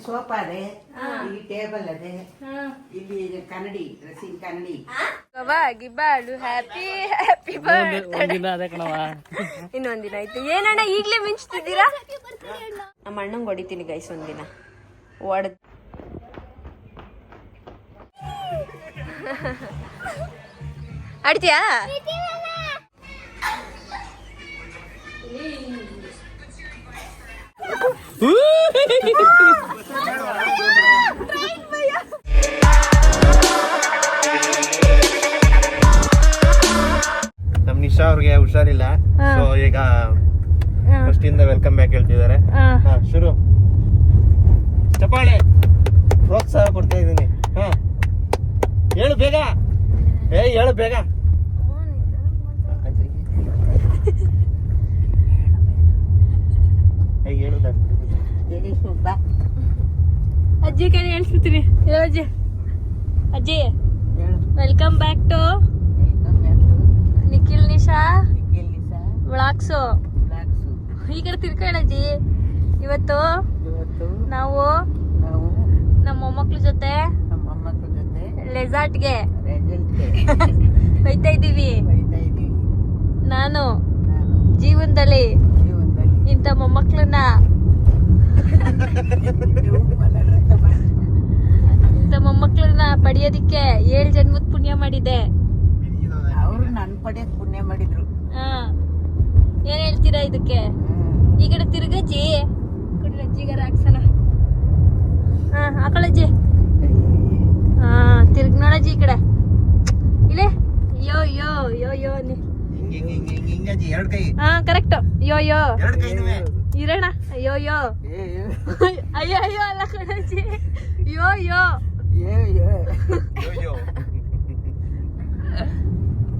Sofa ಅದೇ, ಇಲ್ಲಿ table ಅದೇ, ಇಲ್ಲಿ ಕನ್ನಡಿ, ಡ್ರೆಸ್ಸಿಂಗ್ ಕನ್ನಡಿ. ಬಾಳು ಹ್ಯಾಪಿ ಹ್ಯಾಪಿ ಬರ್ತ್ಡೇ. ಇನ್ನೊಂದಿನ ಆಯ್ತು. ಏನಣ್ಣ ಈಗ್ಲೇ ಮಿಂಚ್ತಿದ್ದೀರಾ? ನಮ್ಮ ಅಣ್ಣಂಗೆ ಹೊಡಿತೀನಿ ಗೈಸ್ ಒಂದಿನ ಹೊಡೆದ್. ಆಡ್ತೀಯಾ? ನಮ್ ನಿಶಾ ಅವ್ರಿಗೆ ಹುಷಾರಿಲ್ಲ, ಸೊ ಈಗ ಫಸ್ಟ್ ಇಂದ ವೆಲ್ಕಮ್ ಬ್ಯಾಕ್ ಹೇಳ್ತಿದ್ದಾರೆ. ಶುರು ಚಪ್ಪಾಳೆ ಪ್ರೋತ್ಸಾಹ ಕೊಡ್ತಾ ಇದೀನಿ. ಹೇಳು ಬೇಗ, ಹೇಳು ಬೇಗ. ಅಜ್ಜಿ ಕೈ ಹೇಳ್ಸ್ಬಿಡ್ತೀನಿ. ಅಜ್ಜಿ ಅಜ್ಜಿ welcome back to Nikhil Nisha vlogs. ಈ ಕಡೆ ತಿರ್ಕೊಳ್ಳಿ. ಇವತ್ತು ನಾವು ನಮ್ಮ ಮೊಮ್ಮಕ್ಳ ಜೊತೆ ರೆಸಾರ್ಟ್ಗೆ ಹೋಯ್ತಾ ಇದ್ದೀವಿ. ನಾನು ಜೀವನದಲ್ಲಿ ಇಂಥ ಮೊಮ್ಮಕ್ಳನ್ನ ಪಡೆಯೋದಿಕ್ಕೆ 7 ಜನ್ಮದ ಪುಣ್ಯ ಮಾಡಿದೆ. ಅವ್ರು ನನ್ ಪಡೆಯಕ್ ಪುಣ್ಯ ಮಾಡಿದ್ರು. ಏನ್ ಹೇಳ್ತೀರಾ ಇದಕ್ಕೆ? ಈ ಕಡೆ ತಿರ್ಗಜ್ಜಿ ಕೊಡಿ, ಅಜ್ಜಿಗಾರ ಹಾಕ್ಸನ. ಹಾಕೊಳ್ಳಜ್ಜಿ. ತಿರ್ಗ್ ನೋಡಜ್ಜಿ ಈ ಕಡೆ. ಇಲ್ಲೇ ಯೋ ಯೋ ಯೋ ಯೋ ನೀ. ಕರೆಕ್ಟ್. ಯೋ ಯೋ ಇರೋಣ. ಅಯ್ಯೋ ಯೋ ಅಯ್ಯೋ ಅಯ್ಯೋ ಅಲ್ಲ ಕಣಜ್ಜಿ, ಯೋ ಯೋ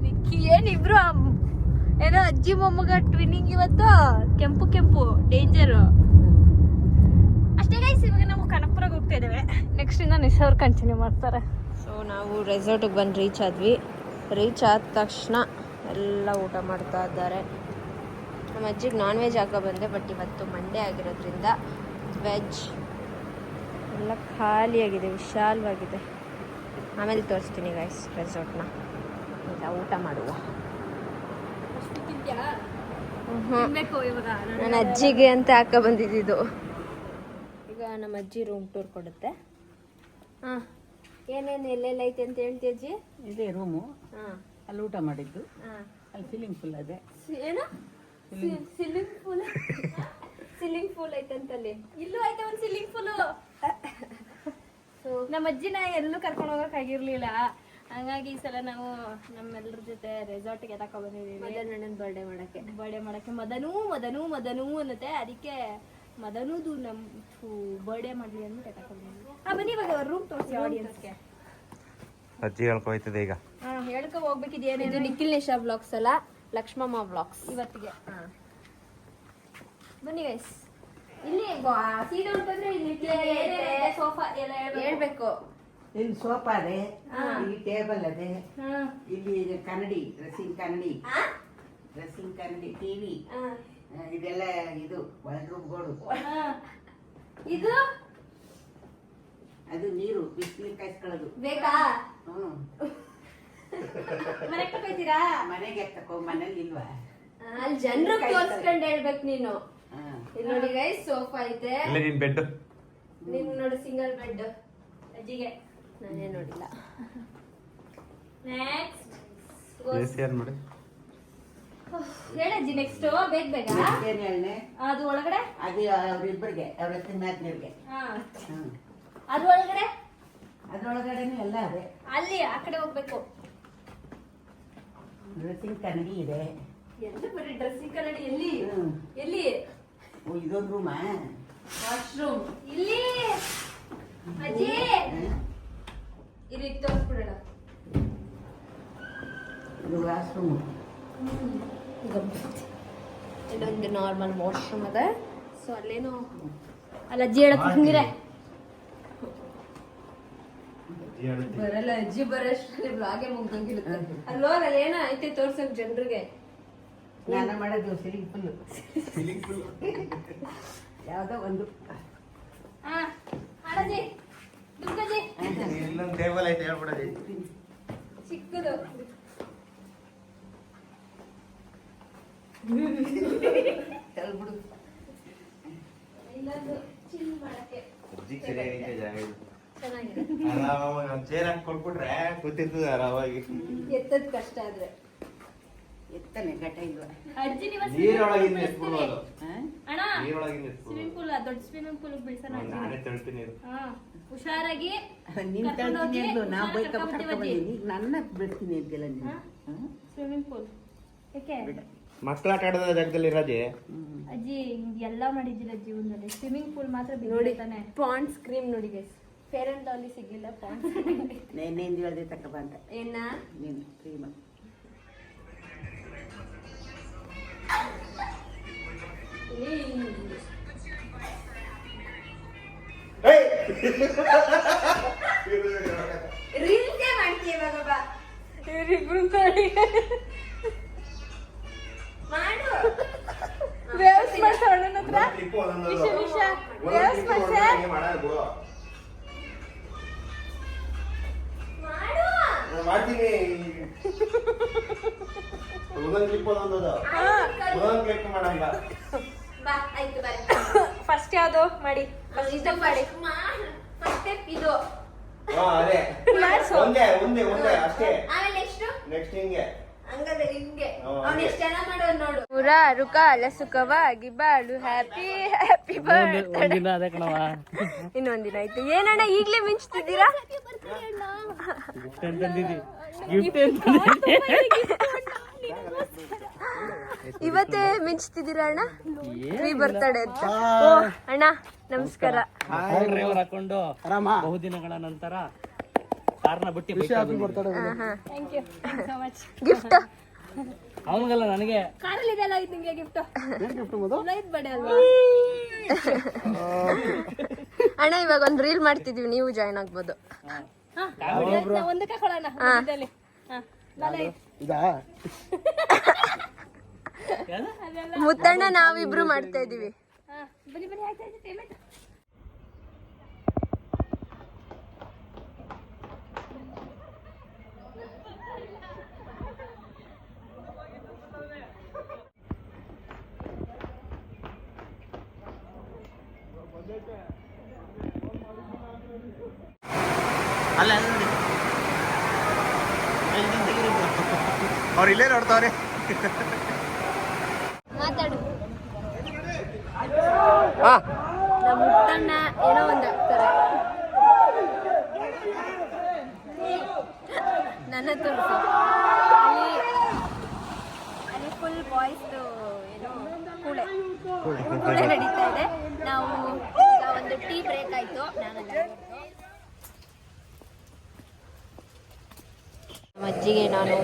ನಿಕ್ಕಿ. ಏನಿಬ್ರು ಏನೋ ಅಜ್ಜಿ ಮೊಮ್ಮಗ ಟ್ವಿನ್ನಿಂಗ್ ಇವತ್ತು. ಕೆಂಪು ಕೆಂಪು ಡೇಂಜರು ಅಷ್ಟೇ ಗೈಸ್. ಇವಾಗ ನಾವು ಕನಕಪುರಕ್ಕೆ ಹೋಗ್ತಾ ಇದ್ದೇವೆ. ನೆಕ್ಸ್ಟ್ ಇಂದ ನಿಶಾವ್ರು ಕಂಟಿನ್ಯೂ ಮಾಡ್ತಾರೆ. ಸೊ ನಾವು ರೆಸಾರ್ಟಿಗೆ ಬಂದು ರೀಚ್ ಆದ್ವಿ. ರೀಚ್ ಆದ ತಕ್ಷಣ ಎಲ್ಲ ಊಟ ಮಾಡ್ತಾ ಇದ್ದಾರೆ. ನಮ್ಮ ಅಜ್ಜಿಗೆ ನಾನ್ ವೆಜ್ ಹಾಕೋ ಬಂದೆ, ಬಟ್ ಇವತ್ತು ಮಂಡೇ ಆಗಿರೋದ್ರಿಂದ ವೆಜ್. ಎಲ್ಲ ಖಾಲಿಯಾಗಿದೆ, ವಿಶಾಲವಾಗಿದೆ. ಆಮೇಲೆ ತೋರಿಸ್ತೀನಿ ಗೈಸ್ ರೆಸಾರ್ಟ್ನ. ಈಗ ಊಟ ಮಾಡುವ. ನನ್ನ ಅಜ್ಜಿಗೆ ಅಂತ ಹಾಕ ಬಂದಿದ್ದು. ಈಗ ನಮ್ಮ ಅಜ್ಜಿ ರೂಮ್ ಟೂರ್ ಕೊಡುತ್ತೆ. ಏನೇನು ಎಲ್ಲೆಲ್ಲ ಐತೆ ಅಂತ ಹೇಳ್ತಿ ಅಜ್ಜಿ? ಇದೇ ರೂಮು. ಅಲ್ಲಿ ಊಟ ಮಾಡಿದ್ದು. ಅಲ್ಲಿ ಸ್ವಿಮ್ಮಿಂಗ್ ಪೂಲ್ ಅದೇ. ಏನು ಸ್ವಿಮ್ಮಿಂಗ್ ಪೂಲ್? ಸ್ವಿಮ್ಮಿಂಗ್ ಪೂಲ್ ಐತಂತಲ್ಲಿ. ಇಲ್ಲೂ ಐತೆ ಒಂದು ಸ್ವಿಮ್ಮಿಂಗ್ ಪೂಲ್. ನಮ್ಮ ಅಜ್ಜಿನ ಎಲ್ಲೂ ಕರ್ಕೊಂಡು ಹೋಗಕ್ ಆಗಿರ್ಲಿಲ್ಲ. ಹಂಗಾಗಿ ಈ ಸಲ ನಾವು ನಮ್ಮೆಲ್ಲರ ಜೊತೆ ರೆಸಾರ್ಟ್ಗೆ ತಕೊ ಬಂದಿದ್ದೀವಿ. ಮದನಣ್ಣನ ಬರ್ಡೇ ಮಾಡಕ್ಕೆ. ಮದನೂ ಮದನೂ ಮದನೂ ಅನ್ನತ್ತೆ. ಅದಕ್ಕೆ ಮದನೂದು ನಮ್ ಬರ್ಡೇ ಮಾಡ್ಲಿ ಅಂತ ತಕೊಂಡ್ಬಂದ್ವಿ. ಬನ್ನಿ ಇವಾಗ ರೂಮ್ ತೋರಿಸಿ ಆಡಿಯನ್ಸ್ಗೆ. ಅಜ್ಜಿ ಹೇಳ್ಕೊಯ್ತದೆ ಈಗ. ಹೇಳ್ಕೊ ಹೋಗ್ಬೇಕಿದೇನು. ನಿಖಿಲ್ ನಿಶಾ ವ್ಲಾಗ್ಸ್ ಅಲ್ಲ, ಲಕ್ಷ್ಮಮ್ಮ ವ್ಲಾಗ್ಸ್ ಇವತ್ತಿಗೆ. ಬನ್ನಿ ಗೈಸ್. ಇಲ್ಲಿ ಸೀರೆ ಉಂಟಂದ್ರೆ ಇಲ್ಲಿ ಸೋಫಾ ಎಲ್ಲ ಹೇಳ್ಬೇಕು. ಇಲ್ಲಿ ಸೋಫಾ ಅದೇ, ಇಲ್ಲಿ ಟೇಬಲ್ ಅದೇ, ಇಲ್ಲಿ ಕನ್ನಡಿ, ಡ್ರೆಸ್ಸಿಂಗ್ ಕನ್ನಡಿ, ಟಿವಿ, ಇದೆಲ್ಲ ಇದು ರೂಮ್ಗಳು. ಇದು ಅದು ನೀರು ಬಿಸಿನೀರು ಕಾಯಿಸ್ಕೊಳ್ಳೋದು. ಬೇಕಾ? ಮನೆಗೆ ತಗೋತೀರಾ? ಮನೆಗೆ ತಕೋ, ಮನೇಲಿ ಇಲ್ವಾ? ಅಲ್ಲಿ ಜನರು ತೋರಿಸ್ಕೊಂಡು ಹೇಳ್ಬೇಕು ನೀನು. ಇಲ್ಲಿ ನೋಡಿ ಗೈಸ್, ಸೋಫಾ ಐತೆ. ನಿನ್ ಬೆಡ್, ನಿನ್ ನೋಡಿ ಸಿಂಗಲ್ ಬೆಡ್ ಅಜ್ಜಿಗೆ. ನಾನೇ ನೋಡಿಲ್ಲ. ನೆಕ್ಸ್ಟ್ ಹೇಳಜ್ಜಿ. ನೆಕ್ಸ್ಟ್ ಬೇಗ ಏನ್ ಹೇಳನೆ? ಅದು ಒಳಗಡೆ ಅದು ಅವ್ರಿಬ್ಬರಿಗೆ, ಅವ್ರ ತಿನ್ನಾದ್ನವ್ರಿಗೆ. ಅದು ಒಳಗಡೆ, ಅದ್ರೊಳಗಡೆನೂ ಎಲ್ಲ ಅದೇ. ಅಲ್ಲಿ ಆ ಕಡೆ ಹೋಗ್ಬೇಕು. ಡ್ರೆಸ್ಸಿಂಗ್ ಕನ್ನಡಿ ಇದೆ. ಎಲ್ಲ ಬರೀ ಡ್ರೆಸ್ಸಿಂಗ್ ಕನ್ನಡಿ. ಎಲ್ಲಿ ಎಲ್ಲಿ? ಇದೊಂದು ರೂಮಾ? ವಾಶ್ರೂಮ್ ಇಲ್ಲಿ ಅಜ್ಜಿ. ಇಲ್ಲಿ ತೋರಿಸ್ಬಿಡೋಣ. ಇದು ವಾಶ್ರೂಮ್. ಇದೊಂದು ನಾರ್ಮಲ್ ವಾಶ್ರೂಮ್ ಅದ. ಸೊ ಅಲ್ಲೇನು ಅಲ್ಲಿ ಅಜ್ಜಿ ಹೇಳಕ್ ಹಿಂಗಿರೆ ಬರಲ್ಲ. ಅಜ್ಜಿ ಬರೋಷ್ಟ್ರಲ್ಲಿ ಬ್ಲಾಗೆ ಮುಗ್ದಂಗಿರುತ್ತೆ. ಅಲ್ಲಿ ಹೋಗಲ್ಲ ಏನೋ ಐತೆ ತೋರ್ಸಕ್ ಜನರಿಗೆ. ಸ್ನಾನ ಮಾಡೋದು ಸ್ವಿಮ್ಮಿಂಗ್ ಪೂಲ್. ಯಾವುದೋ ಒಂದು ಟೇಬಲ್ ಐತೆ ಹೇಳ್ಬಿಡೋದು. ಚಿಕ್ಕದು ಹೇಳ್ಬಿಡು. ಇಲ್ಲೊಂದು ಚಿಲ್ ಮಾಡಕ್ಕೆ ಅಜ್ಜಿಗೆ ಸರಿಯಾಗೈತೆ ಜಾಗ ಇದು. ಚೆನ್ನಾಗಿದೆ. ಆರಾಮಾಗಿ ಒಂದ್ ಚೇರ್ ಹಾಕಿ ಕೊಟ್ಬಿಟ್ರೆ ಕೂತಿರ್ತದೆ ಆರಾಮಾಗಿ. ಎತ್ತದ್ ಕಷ್ಟ ಆದ್ರೆ ಎತ್ತನೆ ಘಟ ಇಲ್ವಾ? ಅಜ್ಜಿ ನೀವು ನೀರೊಳಗಿಂದ ಎತ್ಬಿಡೋದು. ಅಣ್ಣ ನೀರೊಳಗಿಂದ ಎತ್ಬಿಡೋದು. ಸ್ವಿಮ್ಮಿಂಗ್ ಪೂಲ್ ದೊಡ್ಡ ಸ್ವಿಮ್ಮಿಂಗ್ ಪೂಲ್ ಬಿಡ್ಸೋಣ ನಾನೇ ತಳ್ತೀನಿ ಇದು. ಹುಷಾರಾಗಿ ನೀನ್ ತಳ್ತೀನಿ ಅಂದ್ಲು, ನಾ ಬೈಕ್ ಕರ್ಕೊಂಡ್ ಬಂದೀನಿ. ಈಗ ನನ್ನ ಬಿಡ್ತೀನಿ ಅಂತಿಲ್ಲ ನೀನು. ಸ್ವಿಮ್ಮಿಂಗ್ ಪೂಲ್ ಯಾಕೆ ಮಕ್ಳು ಆಟ ಆಡೋದ ಜಾಗದಲ್ಲಿ ಇರೋದೇ. ಅಜ್ಜಿ ಎಲ್ಲ ಮಾಡಿದ್ದೀರ ಜೀವನದಲ್ಲಿ, ಸ್ವಿಮ್ಮಿಂಗ್ ಪೂಲ್ ಮಾತ್ರ ನೋಡಿ ತಾನೆ. ಪಾಂಡ್ಸ್ ಕ್ರೀಮ್ ನೋಡಿ ಗೈಸ್, ಫೇರ್ ಅಂಡ್ ಲವ್ಲಿ ಸಿಗ್ಲಿಲ್ಲ, ಪಾಂಡ್ಸ್ ನೆನ್ನೆಂದು ಹೇಳ್ದೆ ತಕ್ಕ ಬಂದ ಏನ ನೀನು ಕ್ರೀಮ್. ರೀಲ್ಸೇ ಮಾಡ್ತೀಯ ಇವಾಗ ಬಾ ಇವರಿಬ್ರು ನೋಡಿ ಮಾಡು ವ್ಯವಸ್ಥೆ ಮಾಡ್ಸೋಣ ಹತ್ರ ವಿಷ ವಿಷ ವ್ಯವಸ್ಥೆ ಮಾಡ್ಸೆ ಮಾಡು ಮಾಡ್ತೀನಿ. ಒಂದೊಂದು ಕ್ಲಿಪ್ ಒಂದೊಂದು ಕ್ಲಿಪ್ ಮಾಡಂಗ. ಬಾ ಆಯ್ತು ಬಾಯ್. ಫಸ್ಟ್ ಯಾವುದು ಮಾಡಿ, ಫಸ್ಟ್ ಮಾಡಿ ಫಸ್ಟ್ ಸ್ಟೆಪ್ ಇದು. ಅದೇ ಒಂದೇ ಒಂದೇ ಒಂದೇ ಅಷ್ಟೇ. ಆಮೇಲೆ ನೆಕ್ಸ್ಟ್ ನೆಕ್ಸ್ಟ್ ಹಿಂಗೆ ಹಂಗದೆ ಹಿಂಗೆ ಅವ್ನು ಎಷ್ಟು ಜನ ಮಾಡೋದು ನೋಡು. ಪುರ ರುಕ ಸುಖವಾಗಿ ಬಾಳು, ಹ್ಯಾಪಿ ಹ್ಯಾಪಿ ಬರ್ತ್ಡೇ. ಇನ್ನೊಂದಿನ ಆಯ್ತು. ಏನಣ್ಣ ಈಗ್ಲೇ ಮಿಂಚ್ತಿದ್ದೀರಾ? ಇವತ್ತೇ ಮಿಂಚ್ತಿದ್ದೀರಾ ಅಣ್ಣ? ಫ್ರೀ ಬರ್ತಡೆ ಅಂತ. ಅಣ್ಣ ನಮಸ್ಕಾರ. ಡ್ರೈವರ್ ಹಾಕೊಂಡು ಬಹುದಿನಗಳ ನಂತರ ಕಾರ್ನ ಬಿಟ್ಟು ಗಿಫ್ಟ್ ಅವನಿಗಲ್ಲ ನನಗೆ. ಕಾರಲ್ಲಿ ಇದೆಲ್ಲ ಐತೆ ನಿಮಗೆ ಗಿಫ್ಟ್. ಲೈಟ್ ಬಡೆ ಅಲ್ವಾ ಅಣ್ಣ? ಇವಾಗ ಒಂದು ರೀಲ್ ಮಾಡ್ತಿದೀವಿ, ನೀವು ಜಾಯ್ನ್ ಆಗ್ಬೋದು. ಒಂದಕ್ಕೆ ಕೊಡೋಣ. ಮುತ್ತಣ್ಣ ನಾವಿಬ್ರು ಮಾಡ್ತಾ ಇದೀವಿ. ಬನ್ನಿ ಬನ್ನಿ, ಆಯ್ತು ಆಯ್ತು ಪೇಮೆಂಟ್. ಅಲ್ಲ ಅವ್ರು ಇಲ್ಲೇ ನೋಡ್ತಾವ್ರೆ. ಮಾತಾಡು. ನಮ್ಮ ಮುತ್ತಣ್ಣ ಏನೋ ಒಂದು ಆಗ್ತಾರೆ. ನನ್ನ ತೋರಿಸು. ಅಲ್ಲಿ ಫುಲ್ ಬಾಯ್ಸ್ದು ಏನೋ ಕೂಳೆ ನಡೀತಾ ಇದೆ. ನಾವು ಈಗ ಒಂದು ಟೀ ಬ್ರೇಕ್ ಆಯ್ತು. ನಮ್ಮ ಅಜ್ಜಿಗೆ ನಾನು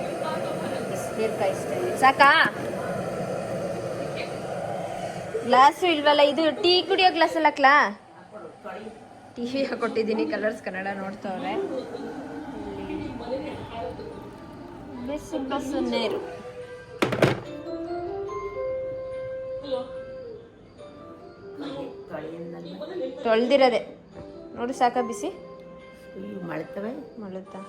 ಬಿಸಿನೀರು ಕಾಯಿಸ್ತಾ ಇದ್ದೀನಿ. ಸಾಕಾ? ಗ್ಲಾಸು ಇಲ್ವಲ್ಲ, ಇದು ಟೀ ಕುಡಿಯೋ ಗ್ಲಾಸ್ ಅಲ್ಲ ಹಾಕ್ಲಾ? ಟಿವಿ ಕೊಟ್ಟಿದ್ದೀನಿ, ಕಲರ್ಸ್ ಕನ್ನಡ ನೋಡ್ತವ್ರೆ. ಬಿಸಿ ಬಸ್ಸು ನೀರು ತೊಳ್ದಿರೋದೆ ನೋಡಿ. ಸಾಕಾ ಬಿಸಿ? ಮಳ್ತವೆ ಮಳುತ್ತಾ?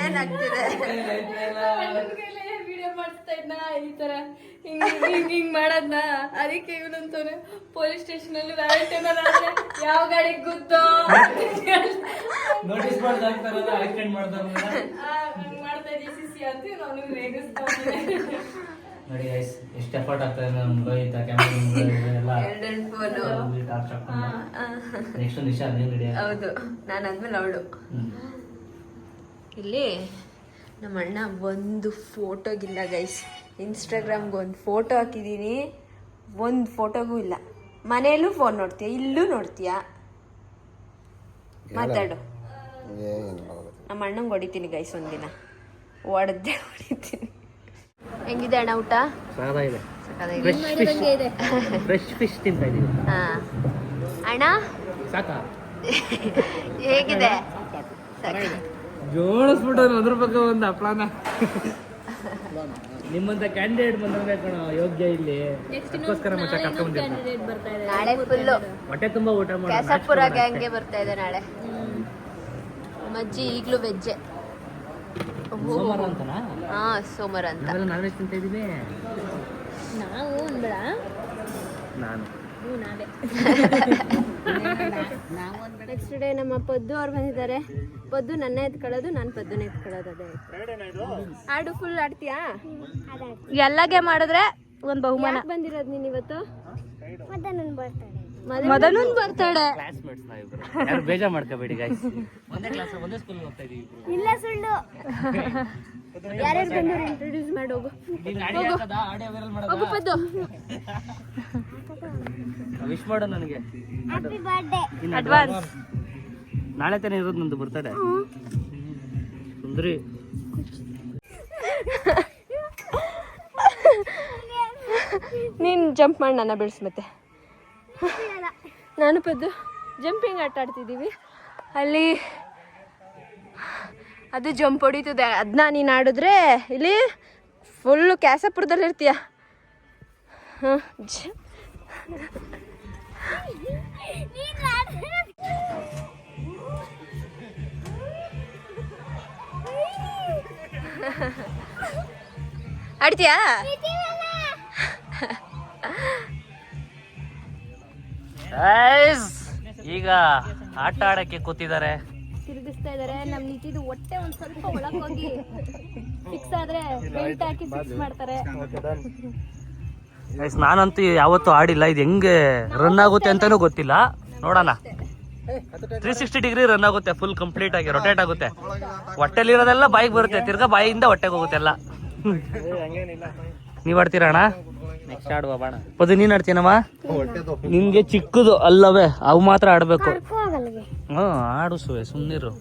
ಏನಾಗ್ತಿದೆ? ವಿಡಿಯೋ ಮಾಡ್ತಾ ಇದ್ನ ಈ ತರ ಹಿಂಗ್ ಮಾಡದ್ನ. ಅದಕ್ಕೆ ಇವನಂತಾನೆ ಪೊಲೀಸ್ ಸ್ಟೇಷನ್ ಅಲ್ಲಿ ವ್ಯಾಲೆಂಟ್ ಏನಾದ್ರೆ ಯಾವ ಗಾಡಿ ಗುದ್ದೋ ನೋಟಿಸ್ ಮಾಡ್ತಾರಲ್ಲ, ಆಕ್ಸಿಡೆಂಟ್ ಮಾಡ್ತಾರ ಮಾಡ್ತಾ ಇದ್ದೀವಿ ಸಿಸಿ ಅಂತ ಅವನಿಗೆ ರೇಗಿಸ್ತಾನೆ. ನೋಡಿ ಗೈಸ್, ಎಷ್ಟು ಎಫರ್ಟ್ ಆಗ್ತದೆ ನಮ್ಗೆ ಈ ಕ್ಯಾಮೆರಾ ಎರಡೆರಡು ಫೋನು. ನೆಕ್ಸ್ಟ್ ನಿಶಾ ನೀನು ರೆಡಿ. ಹೌದು, ನಾನು ಆದ್ಮೇಲೆ ಅವಳು. ಇಲ್ಲಿ ನಮ್ಮ ಅಣ್ಣ ಒಂದು ಫೋಟೋಗಿಲ್ಲ ಗೈಸ್. ಇನ್ಸ್ಟಾಗ್ರಾಮ್ಗೆ ಒಂದು ಫೋಟೋ ಹಾಕಿದ್ದೀನಿ, ಒಂದು ಫೋಟೋಗೂ ಇಲ್ಲ. ಮನೆಯಲ್ಲೂ ಫೋನ್ ನೋಡ್ತೀಯ, ಇಲ್ಲೂ ನೋಡ್ತೀಯ. ಮಾತಾಡು. ನಮ್ಮ ಅಣ್ಣಂಗೆ ಹೊಡಿತೀನಿ ಗೈಸ್, ಒಂದಿನ ಹೊಡೆದೇ ಹೊಡಿತೀನಿ. ಹೆಂಗಿದೆ ಅಣ್ಣ ಊಟ? ಸಾಕಾಗಿದೆ. ಇದೆ. ಫ್ರೆಶ್ ಫಿಶ್ ತಿಂತಾ ಇದೀವಿ. ಅಣ್ಣ ಸಾಕಾ? ಹೇಗಿದೆ? ಜೋಡಿಸ್ಬಿಟ್ಟು ಅದ್ರ ಬಗ್ಗೆ ಒಂದು ಹಪ್ಳನ ನಿಮ್ಮಂತ ಕ್ಯಾಂಡಿಡೇಟ್ ಬಂದ್ರೆ ಕಣ ಯೋಗ್ಯ ಇಲ್ಲಿ ಅದಕ್ಕೋಸ್ಕರ ಮತ್ತೆ ಕರ್ಕೊಂಡ್ ಬಂದಿರ್ತಾರೆ. ನಾಳೆ ಫುಲ್ಲು ಹೊಟ್ಟೆ ತುಂಬಾ ಊಟ ಮಾಡಿ ಕ್ಯಾಸಪುರ ಗ್ಯಾಂಗ್ಗೆ ಬರ್ತಾ ಇದೆ ನಾಳೆ. ಮಜ್ಜಿ ಈಗಲೂ ವೆಜ್ಜೆ. ಸೋಮವಾರ ಅಂತನಾ? ಹಾ ಸೋಮವಾರ ಅಂತ. ನಾನ್ ವೆಜ್ ತಿಂತ ಇದೀನಿ ನಾವು ಅಂದ್ಬೇಡ, ನಾನು ನಾವೇ. ನೆಕ್ಸ್ಟ್ ಡೇ ನಮ್ಮ ಪದ್ದು ಅವ್ರು ಬಂದಿದ್ದಾರೆ. ಪದ್ದು ನನ್ನ ಎತ್ಕೊಳ್ಳೋದು, ನಾನು ಪದ್ದುನ ಎತ್ಕೊಳ್ಳೋದು. ಅದೇ ಆಡು ಫುಲ್ ಆಡ್ತೀಯಾ? ಎಲ್ಲಗೆ ಮಾಡಿದ್ರೆ ಒಂದು ಬಹುಮಾನ. ಬಂದಿರೋದು ನೀನು ಇವತ್ತು? ಮದನನ್ ಬರ್ತಾಳೆ. ಕ್ಲಾಸ್ಮೇಟ್ಸ್ ನಾವು ಇಬ್ರು. ಯಾರು ಬೇಜಾರು ಮಾಡ್ಕೋಬೇಡಿ ಗೈಸ್. ಒಂದೇ ಕ್ಲಾಸ್ ಒಂದೇ ಸ್ಕೂಲ್ ಹೋಗ್ತಾ ಇದೀವಿ ಇಬ್ರು. ಇಲ್ಲ ಸುಳ್ಳು. ಯಾರ್ಯಾರು ಬಂದವರು ಇಂಟ್ರೊಡ್ಯೂಸ್ ಮಾಡಿ ಹೋಗು. ಆಡಿಯೋ ವೈರಲ್ ಮಾಡೋದು. ಹೋಗು ಪದ್ದು. ವಿಶ್ ಮಾಡು ನನಗೆ. Happy birthday advance. ನಾಳೆ ತಾನೇ ಇರೋದು ನಂದು ಬರ್ತಡೆ. ಸುಂದರಿ ನೀನು ಜಂಪ್ ಮಾಡಿ ನನ್ನ ಬಿಡಿಸ್. ಮತ್ತೆ ನಾನು ಪದ್ದು ಜಂಪಿಂಗ್ ಆಟ ಆಡ್ತಿದ್ದೀವಿ. ಅಲ್ಲಿ ಅದು ಜಂಪ್ ಹೊಡಿತದೆ. ಅದನ್ನ ನೀನು ಆಡಿದ್ರೆ ಇಲ್ಲಿ ಫುಲ್ಲು ಕ್ಯಾಸಪುರದಲ್ಲಿ ಇರ್ತೀಯ. ಹಾಂ ಆಡ್ತೀಯಾ? ಈಗ ಆಟ ಆಡಕ್ಕೆ ಕೂತಿದ್ದಾರೆ. ತಿರುಗಿಸ್ತಾ ಇದಾರೆ. ನಮ್ ನಿತಿದು ಹೊಟ್ಟೆ ಒಂದ್ ಸ್ವಲ್ಪ ಒಳಗ್ ಹೋಗಿ ಫಿಕ್ಸ್ ಆದ್ರೆ ಬೆಲ್ಟ್ ಹಾಕಿ ಫಿಕ್ಸ್ ಮಾಡ್ತಾರೆ. ನಾನಂತೂ ಯಾವತ್ತೂ ಆಡಿಲ್ಲ. ಇದು ಹೆಂಗೆ ರನ್ ಆಗುತ್ತೆ ಅಂತಾನೂ ಗೊತ್ತಿಲ್ಲ. ನೋಡೋಣ. 360 ಡಿಗ್ರಿ ರನ್ ಆಗುತ್ತೆ. ಫುಲ್ ಕಂಪ್ಲೀಟ್ ಆಗಿ ರೊಟೇಟ್ ಆಗುತ್ತೆ. ಹೊಟ್ಟೆಲಿರೋದೆಲ್ಲ ಬಾಯಿಗೆ ಬರುತ್ತೆ. ತಿರ್ಗಾ ಬಾಯಿಯಿಂದ ಹೊಟ್ಟೆಗೆ ಹೋಗುತ್ತೆ ಎಲ್ಲ. ನೀವ್ ಆಡ್ತೀರಾ ಅಣ್ಣ? ನೆಕ್ಸ್ಟ್ ಆಡುವ ಬಾಣ. ಪದು ನೀನ್ ಆಡ್ತೀನಮ್ಮ? ನಿನ್ಗೆ ಚಿಕ್ಕದು ಅಲ್ಲವೇ, ಅವು ಮಾತ್ರ ಆಡ್ಬೇಕು. ಆಡು ಸುವೆ, ಸುಮ್ನಿರು.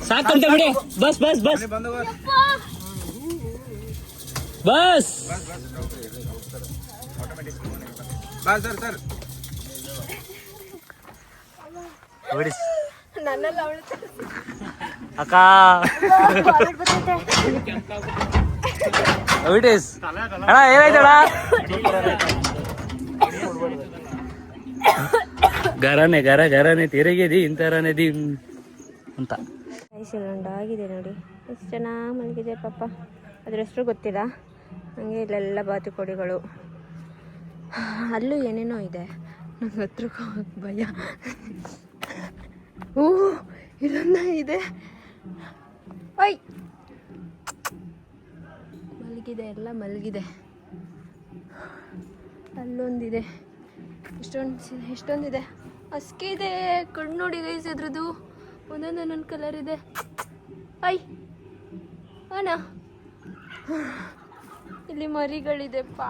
ಸಾಕಂತ ಬಿಡಿ. ಬಸ್ ಬಸ್ ಬಸ್ ಬಸ್ ಅಕ್ಕ ಅಣ್ಣ ಏನಾಯ್ತಣ್ಣ? ಗರನೆ ಗರ ಗರನೆ ತಿರುಗಿದಿ ಇಂತರನೆದಿ ಅಂತ ಆಗಿದೆ ನೋಡಿ. ಎಷ್ಟು ಚೆನ್ನಾಗಿ ಮಲಗಿದೆ ಪಾಪ. ಅದ್ರ ಹೆಸರು ಗೊತ್ತಿಲ್ಲ ನನಗೆ. ಇಲ್ಲೆಲ್ಲ ಬಾತುಕೋಳಿಗಳು. ಅಲ್ಲೂ ಏನೇನೋ ಇದೆ. ನಂಗೆ ಹತ್ರಕ್ಕೆ ಹೋಗಕ್ಕೆ ಭಯ. ಓ ಇಲ್ಲೊಂದ ಇದೆ. ಓಯ್ ಮಲಗಿದೆ, ಎಲ್ಲ ಮಲಗಿದೆ. ಅಲ್ಲೊಂದಿದೆ. ಎಷ್ಟೊಂದಿದೆ. ಹಸ್ಕಿ ಇದೆ. ಕಣ್ಣು ನೋಡಿ ಗೈಸ್ ಅದ್ರದ್ದು. ಒಂದೊಂದೊಂದೊಂದು ಕಲರ್ ಇದೆ. ಐ ಅಣ್ಣ ಇಲ್ಲಿ ಮರಿಗಳಿದೆ ಪಾ.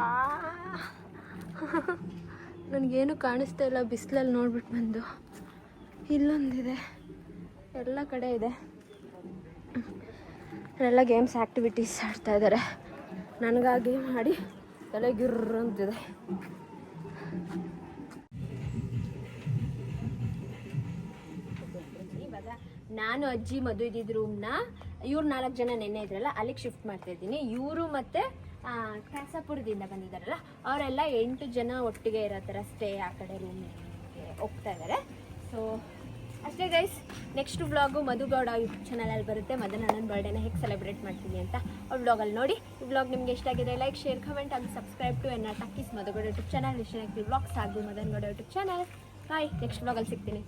ನನಗೇನು ಕಾಣಿಸ್ತಾ ಇಲ್ಲ ಬಿಸಿಲಲ್ಲಿ ನೋಡ್ಬಿಟ್ಟು ಬಂದು. ಇಲ್ಲೊಂದಿದೆ. ಎಲ್ಲ ಕಡೆ ಇದೆ. ಎಲ್ಲ ಗೇಮ್ಸ್ ಆ್ಯಕ್ಟಿವಿಟೀಸ್ ಆಡ್ತಾ ಇದ್ದಾರೆ. ನನಗಾಗಿ ಮಾಡಿ ತಲೆ ಗಿರ್ರ ಅಂತಿದೆ. ನಾನು ಅಜ್ಜಿ ಮದುವೆ ಇದ್ದಿದ್ದ ರೂಮ್ನ ಇವ್ರು 4 ಜನ ನೆನ್ನೆ ಇದ್ರಲ್ಲ ಅಲ್ಲಿಗೆ ಶಿಫ್ಟ್ ಮಾಡ್ತಾ ಇದ್ದೀನಿ. ಇವರು ಮತ್ತು ಕ್ಯಾಸಪುರದಿಂದ ಬಂದಿದ್ದಾರಲ್ಲ ಅವರೆಲ್ಲ 8 ಜನ ಒಟ್ಟಿಗೆ ಇರೋ ಥರ ಸ್ಟೇ ಆ ಕಡೆ ರೂಮ್ಗೆ ಹೋಗ್ತಾ ಇದ್ದಾರೆ. ಸೊ ಅಷ್ಟೇ guys. Next vlog Madhu Gowda YouTube ಚಾನಲಲ್ಲಿ ಬರುತ್ತೆ. ಮದನ್ ಅಣ್ಣನ ಬರ್ಡೇನ ಹೇಗೆ ಸೆಲೆಬ್ರೇಟ್ ಮಾಡ್ತೀನಿ ಅಂತ ಆ ವ್ಲಾಗಲ್ಲಿ ನೋಡಿ. ಈ ವ್ಲಾಗ್ ನಿಮಗೆ ಇಷ್ಟ ಆಗಿದೆ ಲೈಕ್ ಶೇರ್ ಕಮೆಂಟ್ ಆಗಿ ಸಬ್ಸ್ಕ್ರೈಬ್ ಟು ಎನ್ನ ಟಕ್ಕೀಸ್ ಮಧುಗೌಡ ಯೂಟ್ಯೂಬ್ ಚಾನಲ್. ಇಷ್ಟ ಆಗ್ತೀವಿ ವ್ಲಾಗ್ಸ್ ಆಗು ಮದನ್ ಗೌಡ ಯೂಟ್ಯೂಬ್ ಚಾನಲ್. ಬಾಯ್. ನೆಕ್ಸ್ಟ್ ವ್ಲಾಗಲ್ಲಿ ಸಿಗ್ತೀನಿ.